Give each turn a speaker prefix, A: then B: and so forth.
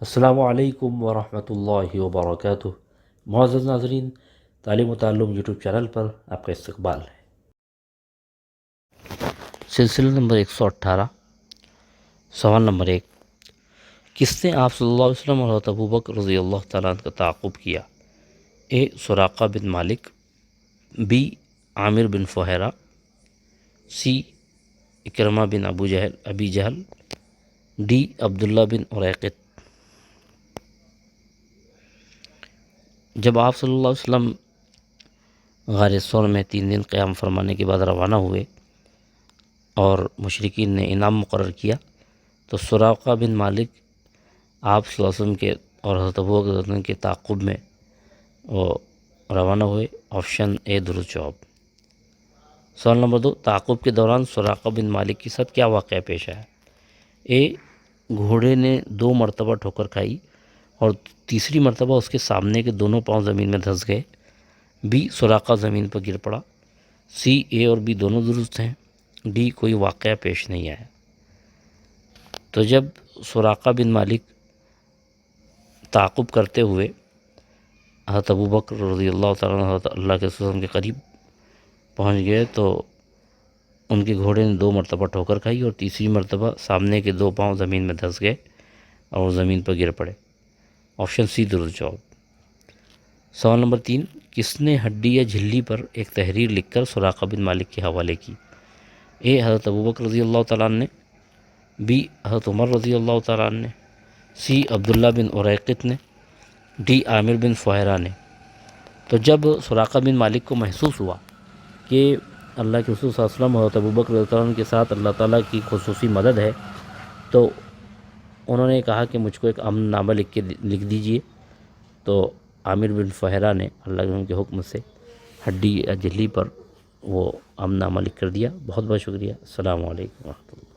A: السلام علیکم ورحمۃ اللہ وبرکاتہ۔ معزز ناظرین، تعلیم و تعلم یوٹیوب چینل پر آپ کا استقبال ہے۔ سلسلہ نمبر 118، سوال نمبر 1، کس نے آپ صلی اللہ علیہ وسلم اور حضرت ابو بکر رضی اللہ تعالیٰ عنہ کا تعاقب کیا؟ اے سراقہ بن مالک، بی عامر بن فہیرہ، سی اکرمہ بن ابی جہل، ڈی عبداللہ بن عریقط۔ جب آپ صلی اللہ علیہ وسلم غار ثور میں 3 دن قیام فرمانے کے بعد روانہ ہوئے اور مشرکین نے انعام مقرر کیا تو سراقہ بن مالک آپ صلی اللہ علیہ وسلم کے اور حضرت ابو بکر رضی اللہ عنہ کے تعاقب میں وہ روانہ ہوئے۔ آپشن اے درست جواب۔ سوال نمبر 2، تعاقب کے دوران سراقہ بن مالک کے ساتھ کیا واقعہ پیش آیا؟ اے گھوڑے نے 2 مرتبہ ٹھوکر کھائی اور تیسری مرتبہ اس کے سامنے کے دونوں پاؤں زمین میں دھنس گئے، بی سراقہ زمین پر گر پڑا، سی اے اور بی دونوں درست ہیں، ڈی کوئی واقعہ پیش نہیں آیا۔ تو جب سراقہ بن مالک تعاقب کرتے ہوئے حضرت ابو بکر رضی اللہ تعالیٰ عنہ حضرت اللہ کے رسول کے قریب پہنچ گئے تو ان کے گھوڑے نے 2 مرتبہ ٹھوکر کھائی اور تیسری مرتبہ سامنے کے 2 پاؤں زمین میں دھنس گئے اور وہ زمین پر گر پڑے۔ آپشن سی درست جواب۔ سوال نمبر 3، کس نے ہڈی یا جھلی پر ایک تحریر لکھ کر سراقہ بن مالک کے حوالے کی؟ اے حضرت ابو بکر رضی اللہ تعالیٰ عنہ نے، بی حضرت عمر رضی اللہ تعالیٰ عنہ نے، سی عبداللہ بن عریقط نے، ڈی عامر بن فہیرہ نے۔ تو جب سراقہ بن مالک کو محسوس ہوا کہ اللہ کے رسول صلی اللہ علیہ وسلم اور حضرت ابو بکر رضی اللہ عنہ کے ساتھ اللہ تعالیٰ کی خصوصی مدد ہے تو انہوں نے کہا کہ مجھ کو ایک امن نامہ لکھ دیجئے۔ تو عامر بن فہیرہ نے اللہ کے حکم سے ہڈی یا جھلی پر وہ امن نامہ لکھ کر دیا۔ بہت بہت شکریہ۔ السلام علیکم ورحمۃ اللہ۔